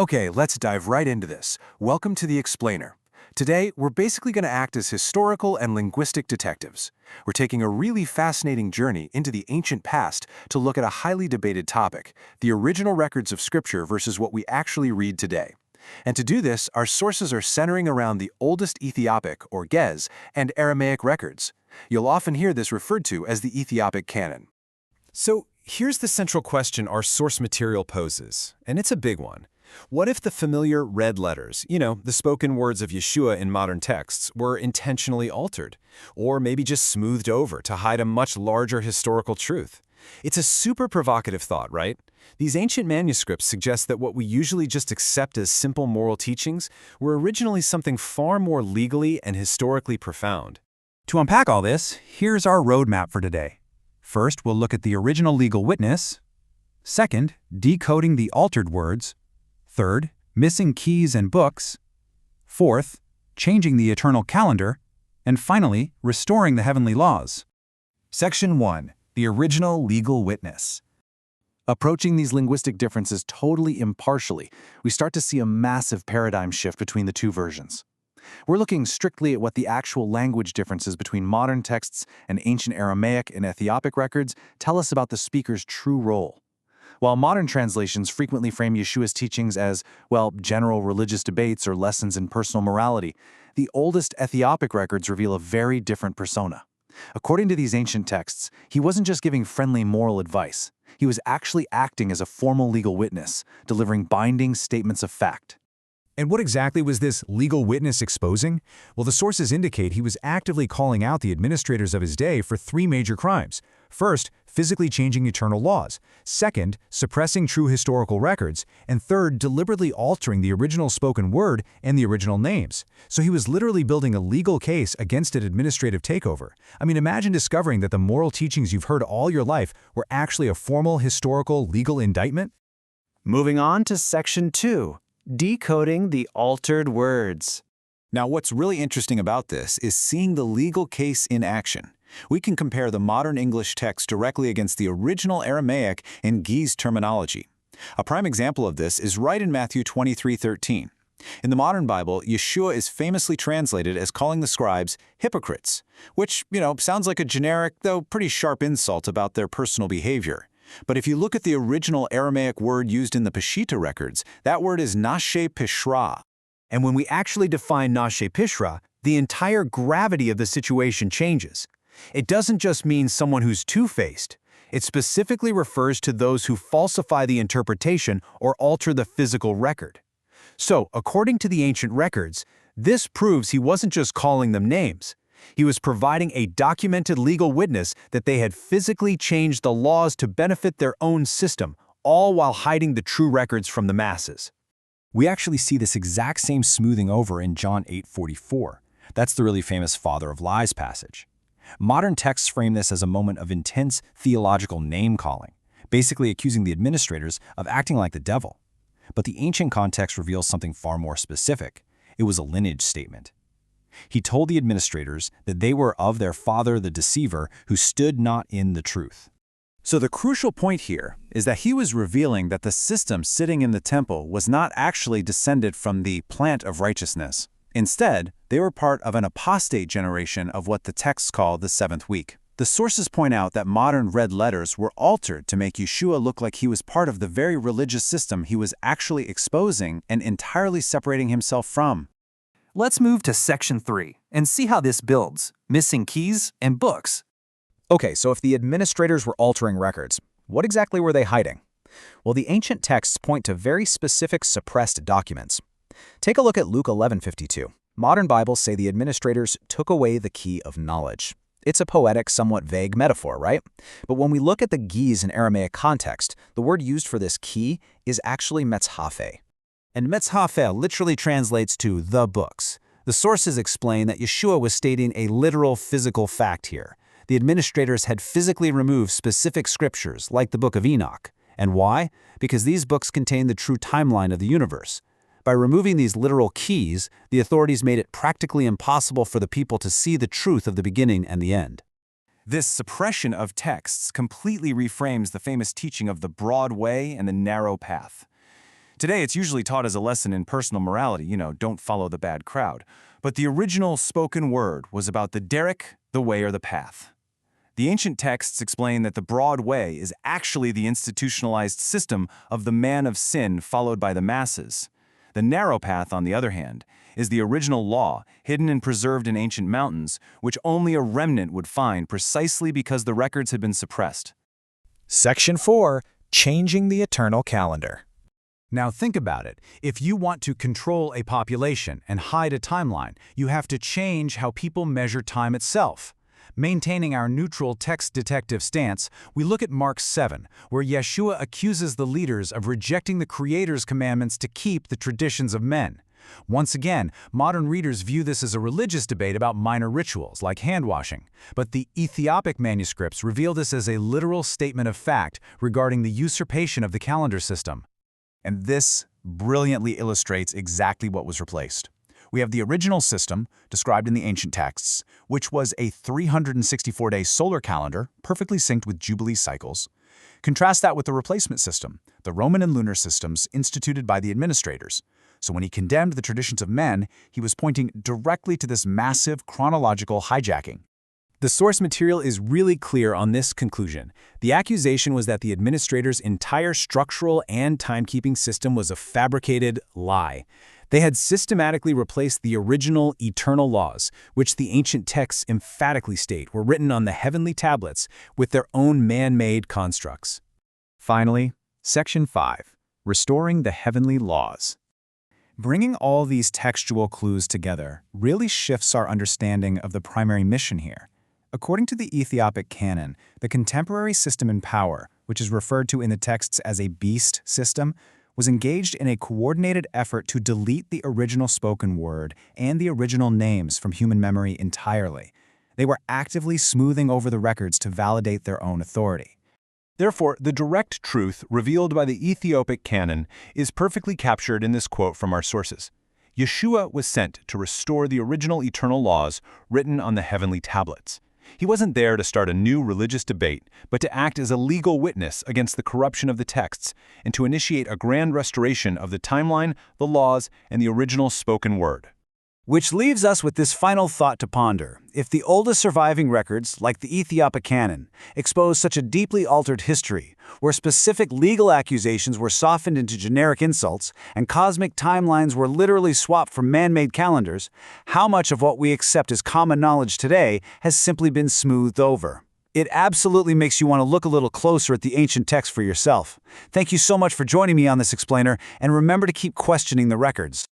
Okay, let's dive right into this. Welcome to The Explainer. Today, we're basically going to act as historical and linguistic detectives. We're taking a really fascinating journey into the ancient past to look at a highly debated topic, the original records of Scripture versus what we actually read today. And to do this, our sources are centering around the oldest Ethiopic, or Gez, and Aramaic records. You'll often hear this referred to as the Ethiopic canon. So here's the central question our source material poses, and it's a big one. What if the familiar red letters, the spoken words of Yeshua in modern texts, were intentionally altered, or maybe just smoothed over to hide a much larger historical truth? It's a super provocative thought, right? These ancient manuscripts suggest that what we usually just accept as simple moral teachings were originally something far more legally and historically profound. To unpack all this, here's our roadmap for today. First, we'll look at the original legal witness. Second, decoding the altered words. Third, missing keys and books. Fourth, changing the eternal calendar. And finally, restoring the heavenly laws. Section 1. The original legal witness. Approaching these linguistic differences totally impartially, we start to see a massive paradigm shift between the two versions. We're looking strictly at what the actual language differences between modern texts and ancient Aramaic and Ethiopic records tell us about the speaker's true role. While modern translations frequently frame Yeshua's teachings as, general religious debates or lessons in personal morality, the oldest Ethiopic records reveal a very different persona. According to these ancient texts, he wasn't just giving friendly moral advice. He was actually acting as a formal legal witness, delivering binding statements of fact. And what exactly was this legal witness exposing? Well, the sources indicate he was actively calling out the administrators of his day for three major crimes. First, physically changing eternal laws. Second, suppressing true historical records. And third, deliberately altering the original spoken word and the original names. So he was literally building a legal case against an administrative takeover. Imagine discovering that the moral teachings you've heard all your life were actually a formal, historical, legal indictment. Moving on to Section 2. Decoding the altered words. Now, what's really interesting about this is seeing the legal case in action. We can compare the modern English text directly against the original Aramaic and Gez terminology. A prime example of this is right in Matthew 23:13. In the modern Bible, Yeshua is famously translated as calling the scribes hypocrites, which, sounds like a generic, though pretty sharp insult about their personal behavior. But if you look at the original Aramaic word used in the Peshitta records, that word is Nashe Pishra. And when we actually define Nashe Pishra, the entire gravity of the situation changes. It doesn't just mean someone who's two-faced. It specifically refers to those who falsify the interpretation or alter the physical record. So, according to the ancient records, this proves he wasn't just calling them names. He was providing a documented legal witness that they had physically changed the laws to benefit their own system, all while hiding the true records from the masses. We actually see this exact same smoothing over in John 8:44. That's the really famous Father of Lies passage. Modern texts frame this as a moment of intense theological name-calling, basically accusing the administrators of acting like the devil. But the ancient context reveals something far more specific. It was a lineage statement. He told the administrators that they were of their father the deceiver who stood not in the truth. So the crucial point here is that he was revealing that the system sitting in the temple was not actually descended from the plant of righteousness. Instead, they were part of an apostate generation of what the texts call the seventh week. The sources point out that modern red letters were altered to make Yeshua look like he was part of the very religious system he was actually exposing and entirely separating himself from. Let's move to Section 3 and see how this builds, missing keys and books. Okay, so if the administrators were altering records, what exactly were they hiding? Well, the ancient texts point to very specific suppressed documents. Take a look at Luke 11:52. Modern Bibles say the administrators took away the key of knowledge. It's a poetic, somewhat vague metaphor, right? But when we look at the Gez in Aramaic context, the word used for this key is actually metzhaphe. And metzhaphe literally translates to the books. The sources explain that Yeshua was stating a literal physical fact here. The administrators had physically removed specific scriptures, like the Book of Enoch. And why? Because these books contain the true timeline of the universe. By removing these literal keys, the authorities made it practically impossible for the people to see the truth of the beginning and the end. This suppression of texts completely reframes the famous teaching of the broad way and the narrow path. Today, it's usually taught as a lesson in personal morality, don't follow the bad crowd. But the original spoken word was about the derrick, the way, or the path. The ancient texts explain that the broad way is actually the institutionalized system of the man of sin followed by the masses. The narrow path, on the other hand, is the original law, hidden and preserved in ancient mountains, which only a remnant would find precisely because the records had been suppressed. Section 4. Changing the eternal calendar. Now think about it. If you want to control a population and hide a timeline, you have to change how people measure time itself. Maintaining our neutral text detective stance, we look at Mark 7, where Yeshua accuses the leaders of rejecting the Creator's commandments to keep the traditions of men. Once again, modern readers view this as a religious debate about minor rituals like hand-washing, but the Ethiopic manuscripts reveal this as a literal statement of fact regarding the usurpation of the calendar system. And this brilliantly illustrates exactly what was replaced. We have the original system, described in the ancient texts, which was a 364-day solar calendar, perfectly synced with Jubilee cycles. Contrast that with the replacement system, the Roman and lunar systems instituted by the administrators. So when he condemned the traditions of men, he was pointing directly to this massive chronological hijacking. The source material is really clear on this conclusion. The accusation was that the administrators' entire structural and timekeeping system was a fabricated lie. They had systematically replaced the original eternal laws, which the ancient texts emphatically state were written on the heavenly tablets, with their own man-made constructs. Finally, Section 5. Restoring the heavenly laws. Bringing all these textual clues together really shifts our understanding of the primary mission here. According to the Ethiopic canon, the contemporary system in power, which is referred to in the texts as a beast system, was engaged in a coordinated effort to delete the original spoken word and the original names from human memory entirely. They were actively smoothing over the records to validate their own authority. Therefore, the direct truth revealed by the Ethiopic canon is perfectly captured in this quote from our sources. Yeshua was sent to restore the original eternal laws written on the heavenly tablets. He wasn't there to start a new religious debate, but to act as a legal witness against the corruption of the texts and to initiate a grand restoration of the timeline, the laws, and the original spoken word. Which leaves us with this final thought to ponder. If the oldest surviving records, like the Ethiopic canon, expose such a deeply altered history, where specific legal accusations were softened into generic insults and cosmic timelines were literally swapped for man-made calendars, how much of what we accept as common knowledge today has simply been smoothed over? It absolutely makes you want to look a little closer at the ancient text for yourself. Thank you so much for joining me on this explainer, and remember to keep questioning the records.